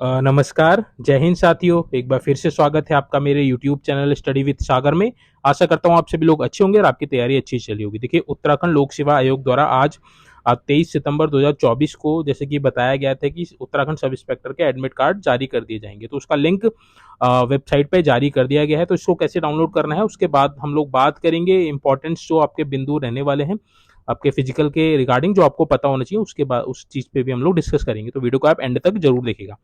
नमस्कार, जय हिंद साथियों। एक बार फिर से स्वागत है आपका मेरे यूट्यूब चैनल स्टडी विद सागर में। आशा करता हूँ आप सभी लोग अच्छे होंगे और आपकी तैयारी अच्छी चली होगी। देखिए, उत्तराखंड लोक सेवा आयोग द्वारा आज 23 सितंबर 2024 को जैसे कि बताया गया था कि उत्तराखंड सब इंस्पेक्टर के एडमिट कार्ड जारी कर दिए जाएंगे। तो उसका लिंक वेबसाइट पे जारी कर दिया गया है। तो इसको कैसे डाउनलोड करना है उसके बाद हम लोग बात करेंगे। इंपॉर्टेंट्स जो आपके बिंदु रहने वाले हैं आपके फिजिकल के रिगार्डिंग, जो आपको पता होना चाहिए, उसके बाद उस चीज पे भी हम लोग डिस्कस करेंगे। तो वीडियो को आप एंड तक जरूर देखिएगा।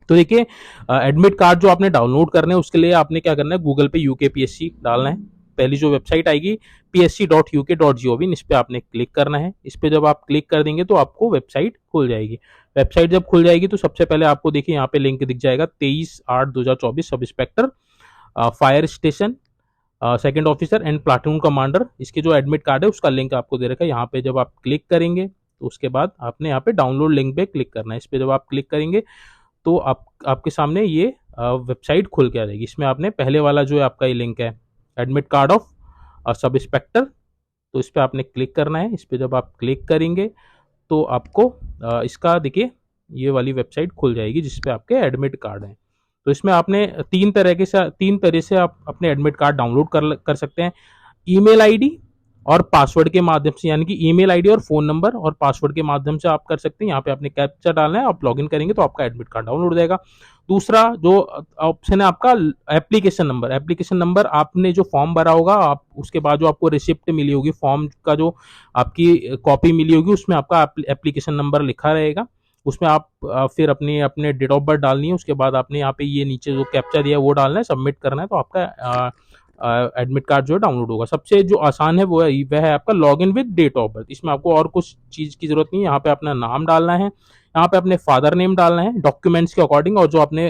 तो देखिए, एडमिट कार्ड जो आपने डाउनलोड करना है उसके लिए आपने क्या करना है, गूगल पे यूकेपीएससी डालना है। पहली जो वेबसाइट आएगी psc.uk.gov, इस पे आपने क्लिक करना है। इस पे जब आप क्लिक कर देंगे तो आपको वेबसाइट खुल जाएगी। वेबसाइट जब खुल जाएगी तो सबसे पहले आपको देखिए यहाँ पे लिंक दिख जाएगा 23/8/2024 sub inspector fire station second officer and platoon commander. इसके जो एडमिट कार्ड है उसका लिंक आपको दे रखा है। यहाँ पे जब आप क्लिक करेंगे तो उसके बाद आपने यहाँ पे डाउनलोड लिंक पे क्लिक करना है। इस पे जब आप क्लिक करेंगे तो आपके सामने ये वेबसाइट खुल के आ जाएगी। इसमें आपने पहले वाला जो है आपका ये लिंक है, admit card of sub inspector, तो इस पर आपने क्लिक करना है। इस पर जब आप क्लिक करेंगे तो आपको इसका देखिए ये वाली वेबसाइट खुल जाएगी जिसपे आपके एडमिट कार्ड हैं। तो इसमें आपने तीन तरह से आप अपने एडमिट कार्ड डाउनलोड कर सकते हैं। ईमेल आईडी और पासवर्ड के माध्यम से, यानी कि ईमेल आईडी और फोन नंबर और पासवर्ड के माध्यम से आप कर सकते हैं। यहाँ पे आपने कैप्चा डालना है, आप लॉगिन करेंगे तो आपका एडमिट कार्ड डाउनलोड हो जाएगा। दूसरा जो ऑप्शन है आपका, एप्लीकेशन नंबर। एप्लीकेशन नंबर आपने जो फॉर्म भरा होगा, आप उसके बाद जो आपको रिसिप्ट मिली होगी, फॉर्म का जो आपकी कॉपी मिली होगी, उसमें आपका एप्लीकेशन नंबर लिखा रहेगा। उसमें आप फिर अपने डेट ऑफ बर्थ डालनी है। उसके बाद आपने यहाँ पे ये नीचे जो कैप्चा दिया है वो डालना है, सबमिट करना है, तो आपका एडमिट कार्ड जो है डाउनलोड होगा। सबसे जो आसान है वह है आपका log in with date of birth. इसमें आपको और कुछ चीज की जरूरत नहीं है। यहाँ पे अपना नाम डालना है, यहाँ पे अपने फादर नेम डालना है डॉक्यूमेंट्स के अकॉर्डिंग, और जो आपने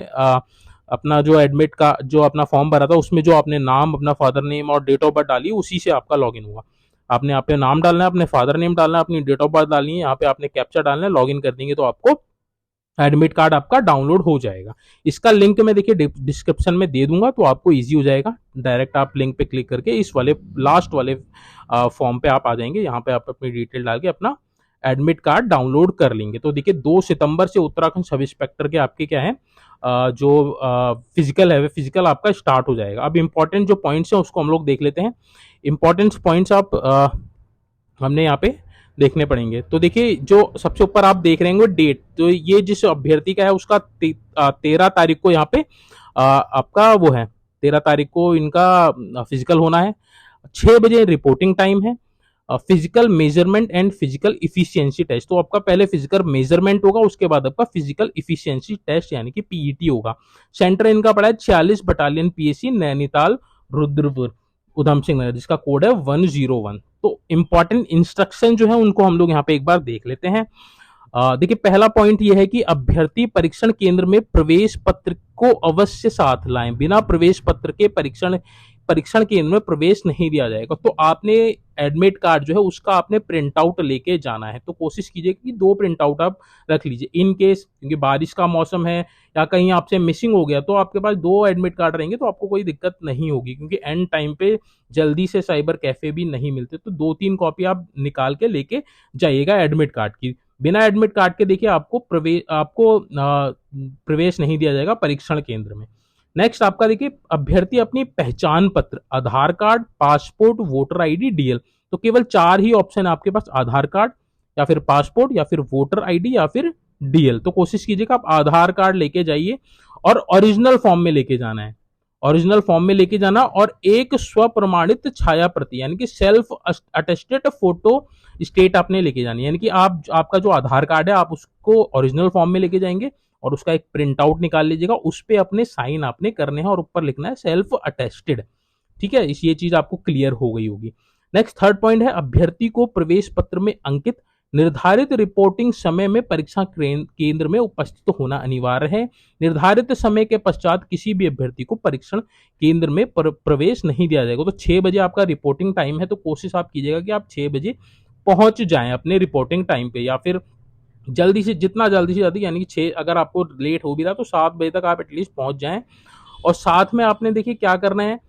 अपना जो एडमिट का जो अपना फॉर्म भरा था उसमें जो आपने नाम, अपना फादर नेम और डेट ऑफ बर्थ डाली उसी से आपका लॉग इन होगा। आपने यहाँ पे नाम डालना है, अपने फादर नेम डालना है, अपनी डेट ऑफ बर्थ डालनी है, यहाँ पे आपने कैप्चा डालना है, लॉग इन कर देंगे तो आपको एडमिट कार्ड आपका डाउनलोड हो जाएगा। इसका लिंक मैं देखिए डिस्क्रिप्शन में दे दूंगा, तो आपको इजी हो जाएगा। डायरेक्ट आप लिंक पे क्लिक करके इस वाले लास्ट वाले फॉर्म पे आप आ जाएंगे। यहाँ पे आप अपनी डिटेल डाल के अपना एडमिट कार्ड डाउनलोड कर लेंगे। तो देखिए 2 सितंबर से उत्तराखंड सब इंस्पेक्टर के आपके क्या है, जो फिजिकल है, फिजिकल आपका स्टार्ट हो जाएगा। अब इंपॉर्टेंट जो पॉइंट्स हैं उसको हम लोग देख लेते हैं। इंपॉर्टेंट पॉइंट्स आप हमने यहाँ पे देखने पड़ेंगे। तो देखिए जो सबसे ऊपर आप देख रहे हैं डेट, तो ये जिस अभ्यर्थी का है उसका 13 तारीख को यहाँ पे आपका वो है, 13 तारीख को इनका फिजिकल होना है। 6 बजे रिपोर्टिंग टाइम है। Physical measurement and physical efficiency test, तो आपका पहले फिजिकल मेजरमेंट होगा, उसके बाद आपका फिजिकल इफिशियंसी टेस्ट यानी कि पीईटी होगा। सेंटर इनका पड़ा है 46 बटालियन पीएसी नैनीताल रुद्रपुर उधम सिंह नगर, जिसका कोड है 101। तो इंपॉर्टेंट इंस्ट्रक्शन जो है उनको हम लोग यहाँ पे एक बार देख लेते हैं। देखिए पहला पॉइंट ये है कि अभ्यर्थी परीक्षण केंद्र में प्रवेश पत्र को अवश्य साथ लाएं। बिना प्रवेश पत्र के परीक्षण परीक्षण केंद्र में प्रवेश नहीं दिया जाएगा। तो आपने एडमिट कार्ड जो है उसका आपने प्रिंट आउट लेके जाना है। तो कोशिश कीजिए कि 2 प्रिंट आउट आप रख लीजिए, इन केस क्योंकि बारिश का मौसम है या कहीं आपसे मिसिंग हो गया तो आपके पास 2 एडमिट कार्ड रहेंगे तो आपको कोई दिक्कत नहीं होगी, क्योंकि एंड टाइम पे जल्दी से साइबर कैफे भी नहीं मिलते। तो 2-3 कॉपी आप निकाल के लेके जाइएगा एडमिट कार्ड की। बिना एडमिट कार्ड के देखिए आपको प्रवेश नहीं दिया जाएगा परीक्षण केंद्र में। नेक्स्ट आपका देखिए, अभ्यर्थी अपनी पहचान पत्र, Aadhaar card, passport, voter ID, DL, तो केवल 4 ही ऑप्शन है आपके पास, आधार कार्ड या फिर पासपोर्ट या फिर वोटर आईडी या फिर डीएल। तो कोशिश कीजिएगा आप आधार कार्ड लेके जाइए और ओरिजिनल फॉर्म में लेके जाना है। ओरिजिनल फॉर्म में लेके जाना और एक स्व प्रमाणित छाया प्रति यानी कि सेल्फ अटेस्टेड फोटो स्टेट आपने लेके जानी है। यानी कि आपका जो आधार कार्ड है आप उसको ओरिजिनल फॉर्म में लेके जाएंगे और उसका एक प्रिंट आउट निकाल लीजिएगा। उस पे अपने साइन आपने करने हैं और ऊपर लिखना है सेल्फ अटेस्टेड। ठीक है, ये चीज आपको क्लियर हो गई होगी। नेक्स्ट थर्ड पॉइंट है, अभ्यर्थी को प्रवेश पत्र में अंकित निर्धारित रिपोर्टिंग समय में परीक्षा केंद्र में उपस्थित होना अनिवार्य है। निर्धारित समय के पश्चात किसी भी अभ्यर्थी को परीक्षण केंद्र में प्रवेश नहीं दिया जाएगा। तो 6 बजे आपका रिपोर्टिंग टाइम है, तो कोशिश आप कीजिएगा कि आप 6 बजे पहुंच जाएं अपने रिपोर्टिंग टाइम पे, या फिर जल्दी से जितना जल्दी से जल्दी, यानी कि 6, अगर आपको लेट हो भी रहा तो 7 बजे तक आप एटलीस्ट पहुंच जाएं। और साथ में आपने देखिए क्या करना है,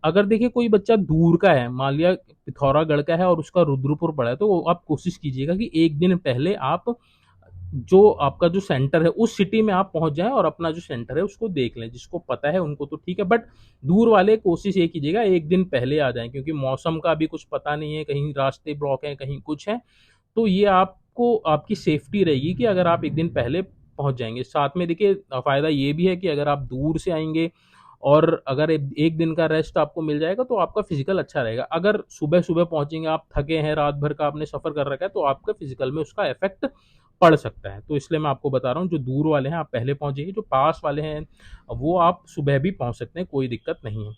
अगर देखिए कोई बच्चा दूर का है, मान लिया पिथौरागढ़ का है और उसका रुद्रपुर पड़ा है, तो आप कोशिश कीजिएगा कि एक दिन पहले आप जो आपका जो सेंटर है उस सिटी में आप पहुंच जाएं और अपना जो सेंटर है उसको देख लें। जिसको पता है उनको तो ठीक है, बट दूर वाले कोशिश ये कीजिएगा एक दिन पहले आ जाएं, क्योंकि मौसम का भी कुछ पता नहीं है, कहीं रास्ते ब्लॉक हैं, कहीं कुछ है। तो ये आपको आपकी सेफ्टी रहेगी कि अगर आप एक दिन पहले पहुंच जाएंगे। साथ में देखिए फायदा ये भी है कि अगर आप दूर से आएंगे और अगर एक दिन का रेस्ट आपको मिल जाएगा तो आपका फिजिकल अच्छा रहेगा। अगर सुबह सुबह पहुंचेंगे, आप थके हैं, रात भर का आपने सफर कर रखा है, तो आपका फिजिकल में उसका इफेक्ट पड़ सकता है। तो इसलिए मैं आपको बता रहा हूँ, जो दूर वाले हैं आप पहले पहुंच जाइए, जो पास वाले हैं वो आप सुबह भी पहुंच सकते हैं, कोई दिक्कत नहीं है।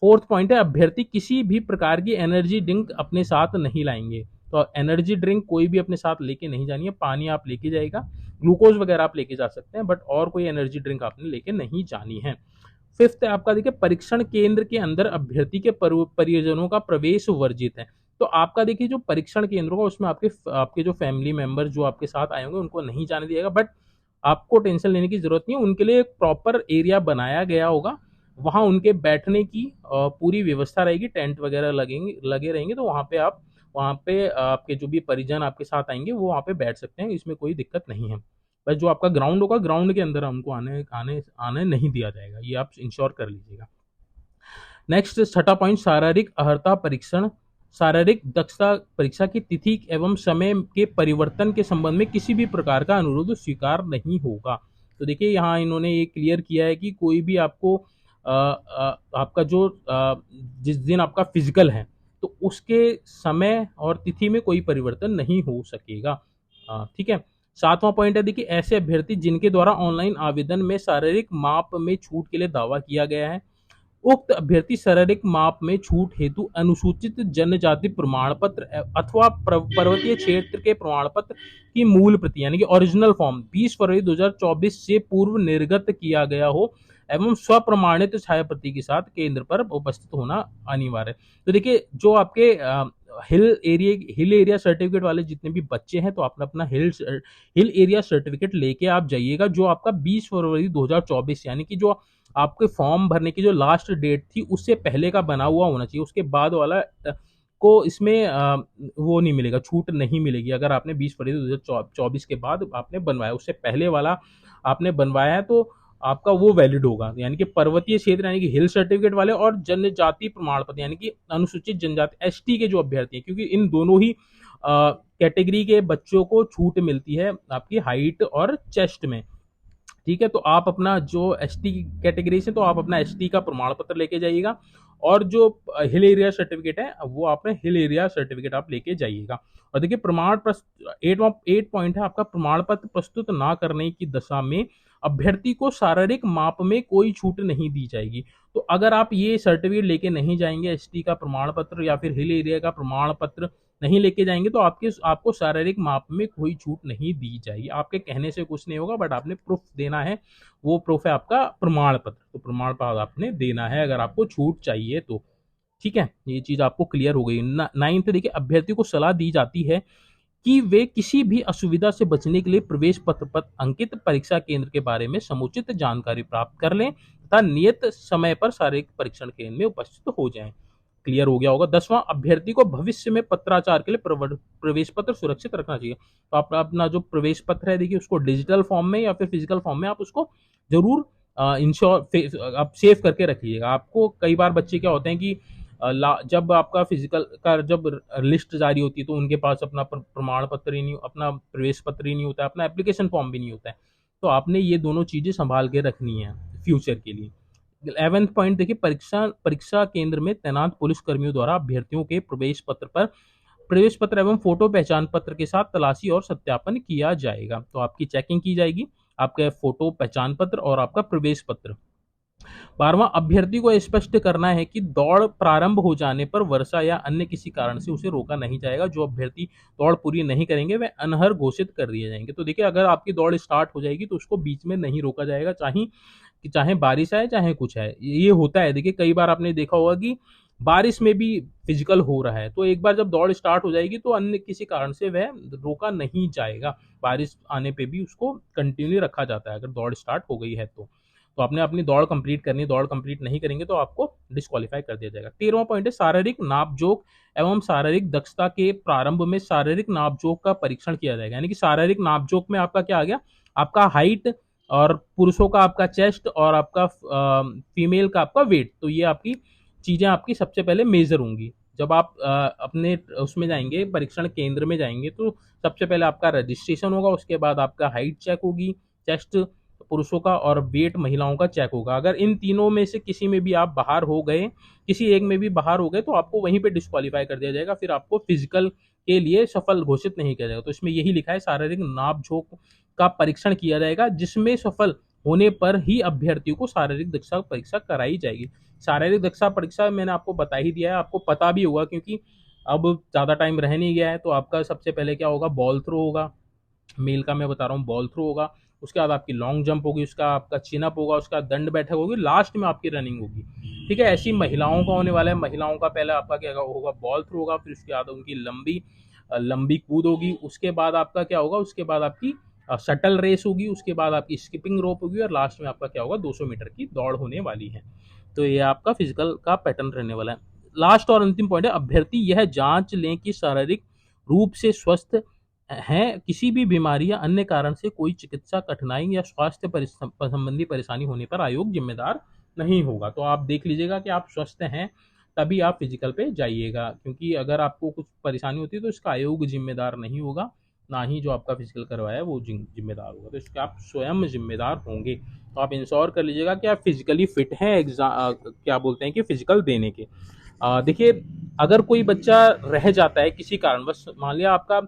फोर्थ पॉइंट है, अभ्यर्थी किसी भी प्रकार की एनर्जी ड्रिंक अपने साथ नहीं लाएंगे। तो एनर्जी ड्रिंक कोई भी अपने साथ लेके नहीं जानी है। पानी आप लेके जाएगा, ग्लूकोज वगैरह आप लेके जा सकते हैं, बट और कोई एनर्जी ड्रिंक आपने लेके नहीं जानी है। फिफ्थ है आपका, देखिए परीक्षण केंद्र के अंदर अभ्यर्थी के परिजनों का प्रवेश वर्जित है। तो आपका देखिए जो परीक्षण केंद्र होगा उसमें आपके आपके जो फैमिली मेंबर जो आपके साथ आए होंगे उनको नहीं जाने दिएगा, बट आपको टेंशन लेने की जरूरत नहीं है। उनके लिए एक प्रॉपर एरिया बनाया गया होगा, वहां उनके बैठने की पूरी व्यवस्था रहेगी, टेंट वगैरह लगे रहेंगे। तो वहां पे आपके जो भी परिजन आपके साथ आएंगे वो वहां पे बैठ सकते हैं, इसमें कोई दिक्कत नहीं है। बस जो आपका ग्राउंड होगा, ग्राउंड के अंदर हमको आने आने आने नहीं दिया जाएगा, ये आप इंश्योर कर लीजिएगा। नेक्स्ट छठा पॉइंट, शारीरिक अर्हता परीक्षण। शारीरिक दक्षता परीक्षा की तिथि एवं समय के परिवर्तन के संबंध में किसी भी प्रकार का अनुरोध स्वीकार नहीं होगा। तो देखिए यहाँ इन्होंने ये क्लियर किया है कि कोई भी आपको आपका जो जिस दिन आपका फिजिकल है तो उसके समय और तिथि में कोई परिवर्तन नहीं हो सकेगा। ठीक है। सातवां पॉइंट है, देखिए ऐसे अभ्यर्थी जिनके द्वारा ऑनलाइन आवेदन में शारीरिक माप में छूट के लिए दावा किया गया है, उक्त अभ्यर्थी शारीरिक माप में छूट हेतु अनुसूचित जनजाति प्रमाण पत्र अथवा पर्वतीय क्षेत्र के प्रमाण पत्र की मूल प्रति यानी कि ओरिजिनल फॉर्म 20 फरवरी 2024 से पूर्व निर्गत किया गया हो एवं स्वप्रमाणित छायाप्रति के साथ केंद्र पर उपस्थित होना अनिवार्य है। तो देखिए जो आपके हिल एरिया सर्टिफिकेट वाले जितने भी बच्चे हैं, तो आपने अपना हिल एरिया सर्टिफिकेट लेके आप जाइएगा, जो आपका 20 फरवरी 2024 यानी कि जो आपके फॉर्म भरने की जो लास्ट डेट थी उससे पहले का बना हुआ होना चाहिए। उसके बाद वाला को इसमें वो नहीं मिलेगा, छूट नहीं मिलेगी। अगर आपने 20 फरवरी 2024 के बाद आपने बनवाया, उससे पहले वाला आपने बनवाया है तो आपका वो वैलिड होगा। यानी कि पर्वतीय क्षेत्र यानी कि हिल सर्टिफिकेट वाले और जनजाति प्रमाण पत्र यानी कि अनुसूचित जनजाति एसटी के जो अभ्यर्थी हैं, क्योंकि इन दोनों ही कैटेगरी के बच्चों को छूट मिलती है आपकी हाइट और चेस्ट में। ठीक है, तो आप अपना जो एसटी कैटेगरी से, तो आप अपना एसटी का प्रमाण पत्र लेके जाइएगा, और जो हिल एरिया सर्टिफिकेट है वो आपने हिल एरिया सर्टिफिकेट आप लेके जाइएगा। और देखिए प्रमाण 8 पॉइंट है आपका, प्रमाण पत्र प्रस्तुत ना करने की दशा में अभ्यर्थी को शारीरिक माप में कोई छूट नहीं दी जाएगी। तो अगर आप ये सर्टिफिकेट लेके नहीं जाएंगे, एसटी का प्रमाण पत्र या फिर हिल एरिया का प्रमाण पत्र नहीं लेके जाएंगे, तो आपको शारीरिक माप में कोई छूट नहीं दी जाएगी। आपके कहने से कुछ नहीं होगा, बट आपने प्रूफ देना है, वो प्रूफ है आपका प्रमाण पत्र। तो प्रमाण पत्र आपने देना है अगर आपको छूट चाहिए तो। ठीक है, ये चीज आपको क्लियर हो गई। नाइन्थ, देखिए अभ्यर्थी को सलाह दी जाती है कि वे किसी भी असुविधा से बचने के लिए प्रवेश पत्र पर अंकित परीक्षा केंद्र के बारे में समुचित जानकारी प्राप्त कर लें तथा नियत समय पर शारीरिक परीक्षण केंद्र में उपस्थित हो जाएं। क्लियर हो गया होगा। 10वां, अभ्यर्थी को भविष्य में पत्राचार के लिए प्रवेश पत्र सुरक्षित रखना चाहिए। तो आप अपना जो प्रवेश पत्र है देखिए उसको डिजिटल फॉर्म में या फिर फिजिकल फॉर्म में आप उसको जरूर इंश्योर आप सेव करके रखिएगा। आपको कई बार बच्चे क्या होते हैं कि जब आपका फिजिकल का जब लिस्ट जारी होती है तो उनके पास अपना प्रमाण पत्र ही नहीं, अपना प्रवेश पत्र ही नहीं होता है, अपना एप्लीकेशन फॉर्म भी नहीं होता है। तो आपने ये दोनों चीजें संभाल के रखनी है फ्यूचर के लिए। 11th पॉइंट देखिए, परीक्षा परीक्षा केंद्र में तैनात पुलिस कर्मियों द्वारा अभ्यर्थियों के प्रवेश पत्र एवं फोटो पहचान पत्र के साथ तलाशी और सत्यापन किया जाएगा। तो आपकी चेकिंग की जाएगी, आपका फोटो पहचान पत्र और आपका प्रवेश पत्र। 12वां, अभ्यर्थी को स्पष्ट करना है कि दौड़ प्रारंभ हो जाने पर वर्षा या अन्य किसी कारण से उसे रोका नहीं जाएगा। जो अभ्यर्थी दौड़ पूरी नहीं करेंगे वे अनर्ह घोषित कर दिए जाएंगे। तो देखिए अगर आपकी दौड़ स्टार्ट हो जाएगी तो उसको बीच में नहीं रोका जाएगा, चाहे बारिश आए चाहे कुछ है। ये होता है, देखिए कई बार आपने देखा होगा कि बारिश में भी फिजिकल हो रहा है, तो एक बार जब दौड़ स्टार्ट हो जाएगी तो अन्य किसी कारण से वह रोका नहीं जाएगा। बारिश आने पे भी उसको कंटिन्यू रखा जाता है अगर दौड़ स्टार्ट हो गई है तो। तो आपने अपनी दौड़ कंप्लीट करनी है, दौड़ कंप्लीट नहीं करेंगे तो आपको डिस्क्वालीफाई कर दिया जाएगा। 13वां पॉइंट है शारीरिक नाप-जोख एवं शारीरिक दक्षता के प्रारंभ में शारीरिक नाप-जोख का परीक्षण किया जाएगा। यानी कि शारीरिक नाप-जोख में आपका क्या आ गया, आपका हाइट और पुरुषों का आपका चेस्ट और आपका फीमेल का आपका वेट। तो ये आपकी चीज़ें आपकी सबसे पहले मेजर होंगी। जब आप अपने उसमें जाएँगे, परीक्षण केंद्र में जाएँगे तो सबसे पहले आपका रजिस्ट्रेशन होगा, उसके बाद आपका हाइट चेक होगी, चेस्ट पुरुषों का और वेट महिलाओं का चेक होगा। अगर इन तीनों में से किसी में भी आप बाहर हो गए, किसी एक में भी बाहर हो गए तो आपको वहीं पे डिस्क्वालीफाई कर दिया जाएगा, फिर आपको फिजिकल के लिए सफल घोषित नहीं किया जाएगा। तो इसमें यही लिखा है शारीरिक नाप-जोख का परीक्षण किया जाएगा, जिसमें सफल होने पर ही अभ्यर्थियों को शारीरिक दक्षता परीक्षा कराई जाएगी। शारीरिक दक्षता परीक्षा मैंने आपको बता ही दिया है, आपको पता भी होगा क्योंकि अब ज़्यादा टाइम रह नहीं गया है। तो आपका सबसे पहले क्या होगा, बॉल थ्रो होगा, मेल का मैं बता रहा हूँ, बॉल थ्रो होगा, उसके बाद आपकी लॉन्ग जंप होगी, उसका आपका चिन अप होगा, उसका दंड बैठक होगी, लास्ट में आपकी रनिंग होगी। ठीक है, ऐसी महिलाओं का होने वाला है। महिलाओं का पहले आपका क्या होगा, बॉल थ्रो होगा, फिर उसके बाद उनकी लंबी कूद होगी, उसके बाद आपका क्या होगा, उसके बाद आपकी शटल रेस होगी, उसके बाद आपकी स्किपिंग रोप होगी और लास्ट में आपका क्या होगा, 200 मीटर की दौड़ होने वाली है। तो ये आपका फिजिकल का पैटर्न रहने वाला है। लास्ट और अंतिम पॉइंट है, अभ्यर्थी यह जांच लें कि शारीरिक रूप से स्वस्थ हैं, किसी भी बीमारी या अन्य कारण से कोई चिकित्सा कठिनाई या स्वास्थ्य संबंधी परेशानी होने पर आयोग जिम्मेदार नहीं होगा। तो आप देख लीजिएगा कि आप स्वस्थ हैं तभी आप फिजिकल पे जाइएगा, क्योंकि अगर आपको कुछ परेशानी होती है तो इसका आयोग जिम्मेदार नहीं होगा, ना ही जो आपका फिजिकल करवाया है वो जिम्मेदार होगा। तो इसके आप स्वयं जिम्मेदार होंगे। तो आप इंश्योर कर लीजिएगा कि आप फिजिकली फिट हैं एग्जाम क्या बोलते हैं कि फिजिकल देने के। देखिए, अगर कोई बच्चा रह जाता है किसी कारणवश, मान लिया आपका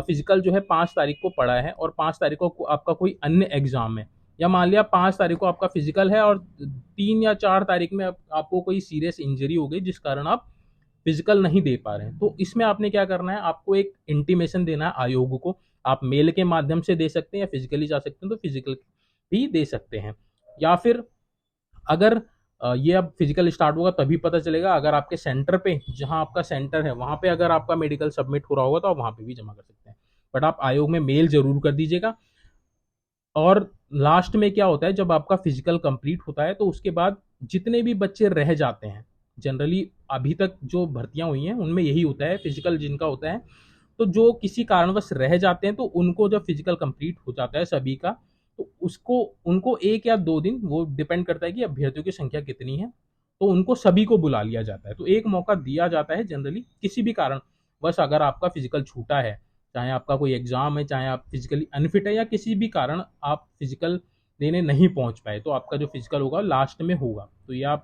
फिजिकल जो है 5 तारीख को पड़ा है और 5 तारीख को आपका कोई अन्य एग्जाम है, या मान लिया 5 तारीख को आपका फिजिकल है और 3 या 4 तारीख में आपको कोई सीरियस इंजरी हो गई जिस कारण आप फिजिकल नहीं दे पा रहे हैं, तो इसमें आपने क्या करना है, आपको एक इंटीमेशन देना है आयोग को। आप मेल के माध्यम से दे सकते हैं या फिजिकली जा सकते हैं तो फिजिकल भी दे सकते हैं, या फिर अगर ये अब फिजिकल स्टार्ट होगा तभी पता चलेगा। अगर आपके सेंटर पे, जहां आपका सेंटर है वहां पे अगर आपका मेडिकल सबमिट हो रहा होगा तो आप वहां पे भी जमा कर सकते हैं, बट आप आयोग में मेल जरूर कर दीजिएगा। और लास्ट में क्या होता है, जब आपका फिजिकल कंप्लीट होता है तो उसके बाद जितने भी बच्चे रह जाते हैं, जनरली अभी तक जो भर्तियां हुई हैं उनमें यही होता है, फिजिकल जिनका होता है, तो जो किसी कारणवश रह जाते हैं तो उनको जब फिजिकल कंप्लीट हो जाता है सभी का, तो उसको उनको 1 या 2 दिन, वो डिपेंड करता है कि अभ्यर्थियों की संख्या कितनी है, तो उनको सभी को बुला लिया जाता है। तो एक मौका दिया जाता है जनरली, किसी भी कारण बस अगर आपका फिजिकल छूटा है, चाहे आपका कोई एग्जाम है, चाहे आप फिजिकली अनफिट है, या किसी भी कारण आप फिजिकल देने नहीं पहुंच पाए, तो आपका जो फिजिकल होगा लास्ट में होगा। तो ये आप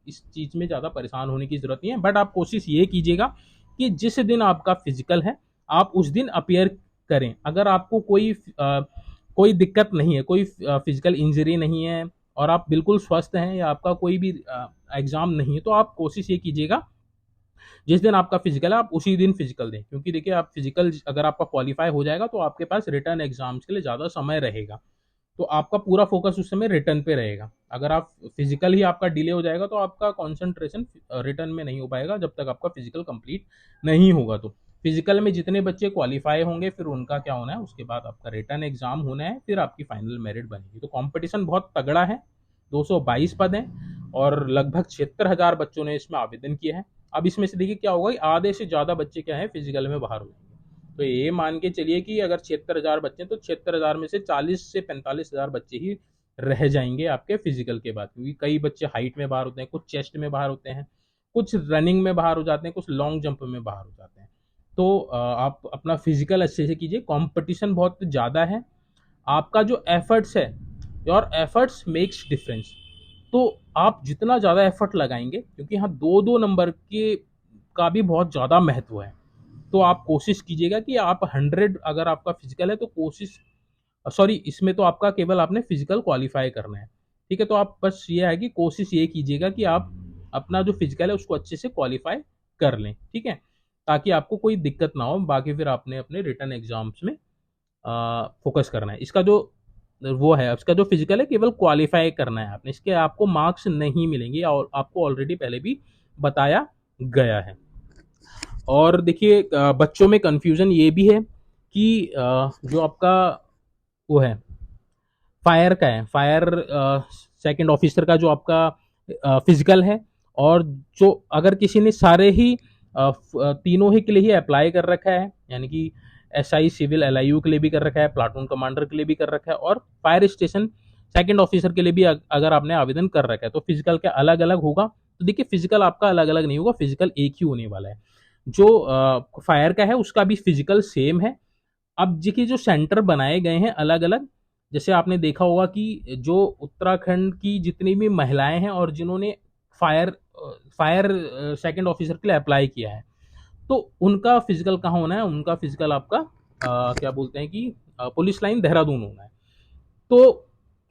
इस चीज़ में ज़्यादा परेशान होने की ज़रूरत नहीं है, बट आप कोशिश ये कीजिएगा कि जिस दिन आपका फिजिकल है आप उस दिन अपीयर करें। अगर आपको कोई दिक्कत नहीं है, कोई फिजिकल इंजरी नहीं है और आप बिल्कुल स्वस्थ हैं या आपका कोई भी एग्जाम नहीं है, तो आप कोशिश ये कीजिएगा जिस दिन आपका फिजिकल है आप उसी दिन फिजिकल दें, क्योंकि देखिए आप फिजिकल अगर आपका क्वालिफाई हो जाएगा तो आपके पास रिटर्न एग्जाम्स के लिए ज़्यादा समय रहेगा, तो आपका पूरा फोकस उस समय रिटर्न पे रहेगा। अगर आप फिजिकल ही आपका डिले हो जाएगा तो आपका कॉन्सेंट्रेशन रिटर्न में नहीं हो पाएगा जब तक आपका फिजिकल कंप्लीट नहीं होगा। तो फिजिकल में जितने बच्चे क्वालिफाई होंगे फिर उनका क्या होना है, उसके बाद आपका रिटर्न एग्जाम होना है, फिर आपकी फाइनल मेरिट बनेगी। तो कंपटीशन बहुत तगड़ा है, 222 पद हैं और लगभग 76,000 बच्चों ने इसमें आवेदन किया है। अब इसमें से देखिए क्या होगा, आधे से ज़्यादा बच्चे क्या है फिजिकल में बाहर हो जाएंगे। तो ये मान के चलिए कि अगर 76,000 बच्चे हैं तो 76,000 में से 40 से 45,000 बच्चे ही रह जाएंगे आपके फिजिकल के बाद, क्योंकि कई बच्चे हाइट में बाहर होते हैं, कुछ चेस्ट में बाहर होते हैं, कुछ रनिंग में बाहर हो जाते हैं, कुछ लॉन्ग जंप में बाहर हो जाते हैं। तो आप अपना फिजिकल अच्छे से कीजिए, कंपटीशन बहुत ज़्यादा है, आपका जो एफर्ट्स है, योर एफर्ट्स मेक्स डिफरेंस। तो आप जितना ज़्यादा एफर्ट लगाएंगे, क्योंकि यहाँ 2-2 नंबर के का भी बहुत ज़्यादा महत्व है, तो आप कोशिश कीजिएगा कि आप 100 अगर आपका फिजिकल है तो कोशिश, सॉरी इसमें तो आपका केवल आपने फिजिकल क्वालिफाई करना है, ठीक है। तो आप बस ये है कि कोशिश ये कीजिएगा कि आप अपना जो फिजिकल है उसको अच्छे से क्वालिफाई कर लें, ठीक है, ताकि आपको कोई दिक्कत ना हो। बाकी फिर आपने अपने रिटर्न एग्जाम्स में फोकस करना है। इसका जो वो है, उसका जो फिजिकल है केवल क्वालिफाई करना है आपने, इसके आपको मार्क्स नहीं मिलेंगे और आपको ऑलरेडी पहले भी बताया गया है। और देखिए बच्चों में कंफ्यूजन ये भी है कि जो आपका वो है फायर का है, फायर सेकंड ऑफिसर का जो आपका फिजिकल है, और जो अगर किसी ने सारे ही तीनों ही के लिए ही अप्लाई कर रखा है, यानी कि एसआई सिविल एलआईयू के लिए भी कर रखा है, प्लाटून कमांडर के लिए भी कर रखा है, और फायर स्टेशन सेकंड ऑफिसर के लिए भी अगर आपने आवेदन कर रखा है, तो फिजिकल का अलग अलग होगा। तो देखिए फिजिकल आपका अलग अलग नहीं होगा, फिजिकल एक ही होने वाला है। जो फायर का है उसका भी फिजिकल सेम है। अब जी के जो सेंटर बनाए गए हैं अलग अलग, जैसे आपने देखा होगा कि जो उत्तराखंड की जितनी भी महिलाएं हैं और जिन्होंने फायर फायर सेकंड ऑफिसर के लिए अप्लाई किया है, तो उनका फिजिकल कहाँ होना है, उनका फिजिकल आपका क्या बोलते हैं कि पुलिस लाइन देहरादून होना है। तो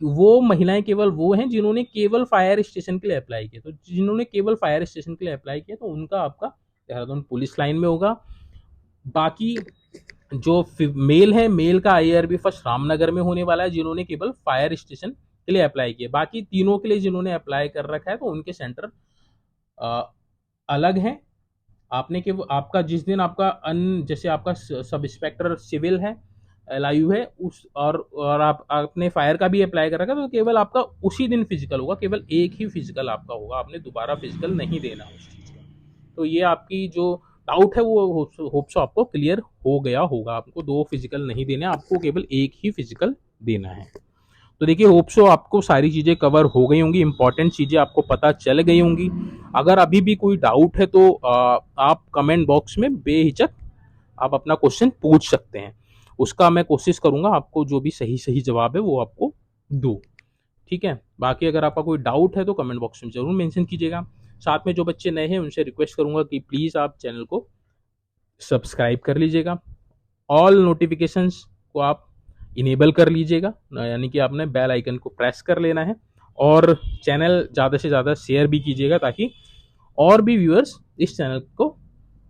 वो महिलाएं केवल वो हैं जिन्होंने केवल फायर स्टेशन के लिए अप्लाई किया। तो जिन्होंने केवल फायर स्टेशन के लिए अप्लाई किया तो उनका आपका देहरादून पुलिस लाइन में होगा। बाकी जो मेल है, मेल का आईआरबी फर्स्ट रामनगर में होने वाला है, जिन्होंने केवल फायर स्टेशन के लिए अप्लाई किया। बाकी तीनों के लिए जिन्होंने अप्लाई कर रखा है तो उनके सेंटर अलग हैं। आपने के आपका जिस दिन आपका जैसे आपका सब इंस्पेक्टर सिविल है, एलआईयू है, उस और आपने फायर का भी अप्लाई कर रखा है, तो केवल आपका उसी दिन फिजिकल होगा, केवल एक ही फिजिकल आपका होगा, आपने दोबारा फिजिकल नहीं देना उस चीज़ का। तो ये आपकी जो डाउट है वो होप सो आपको क्लियर हो गया होगा। आपको दो फिजिकल नहीं देने, आपको केवल एक ही फिजिकल देना है। तो देखिए होप सो आपको सारी चीज़ें कवर हो गई होंगी, इंपॉर्टेंट चीज़ें आपको पता चल गई होंगी। अगर अभी भी कोई डाउट है तो आप कमेंट बॉक्स में बेहिचक आप अपना क्वेश्चन पूछ सकते हैं। उसका मैं कोशिश करूंगा आपको जो भी सही सही जवाब है वो आपको दूँ। ठीक है, बाकी अगर आपका कोई डाउट है तो कमेंट बॉक्स में जरूर मेंशन कीजिएगा। साथ में जो बच्चे नए हैं उनसे रिक्वेस्ट करूंगा कि प्लीज़ आप चैनल को सब्सक्राइब कर लीजिएगा, ऑल नोटिफिकेशंस को आप इनेबल कर लीजिएगा, यानी कि आपने बेल आइकन को प्रेस कर लेना है, और चैनल ज़्यादा से ज़्यादा शेयर भी कीजिएगा ताकि और भी व्यूअर्स इस चैनल को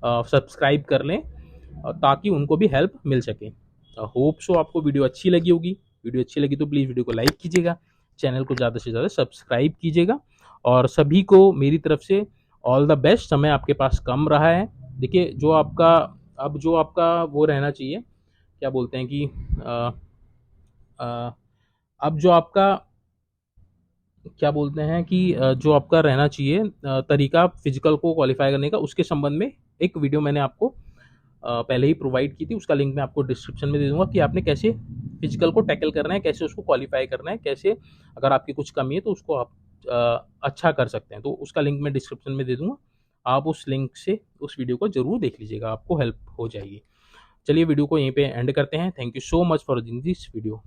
सब्सक्राइब कर लें, ताकि उनको भी हेल्प मिल सके। होप सो आपको वीडियो अच्छी लगी होगी। वीडियो अच्छी लगी तो प्लीज़ वीडियो को लाइक कीजिएगा, चैनल को ज़्यादा से ज़्यादा सब्सक्राइब कीजिएगा, और सभी को मेरी तरफ से ऑल द बेस्ट। समय आपके पास कम रहा है। देखिए जो आपका अब जो आपका वो रहना चाहिए, क्या बोलते हैं कि अब जो आपका क्या बोलते हैं कि जो आपका रहना चाहिए तरीका फिजिकल को क्वालिफाई करने का, उसके संबंध में एक वीडियो मैंने आपको पहले ही प्रोवाइड की थी। उसका लिंक मैं आपको डिस्क्रिप्शन में दे दूंगा कि आपने कैसे फिजिकल को टैकल करना है, कैसे उसको क्वालिफाई करना है, कैसे अगर आपकी कुछ कमी है तो उसको आप अच्छा कर सकते हैं। तो उसका लिंक मैं डिस्क्रिप्शन में दे दूंगा, आप उस लिंक से उस वीडियो को जरूर देख लीजिएगा, आपको हेल्प हो जाएगी। चलिए वीडियो को यहीं पे एंड करते हैं। Thank you so much for watching this video.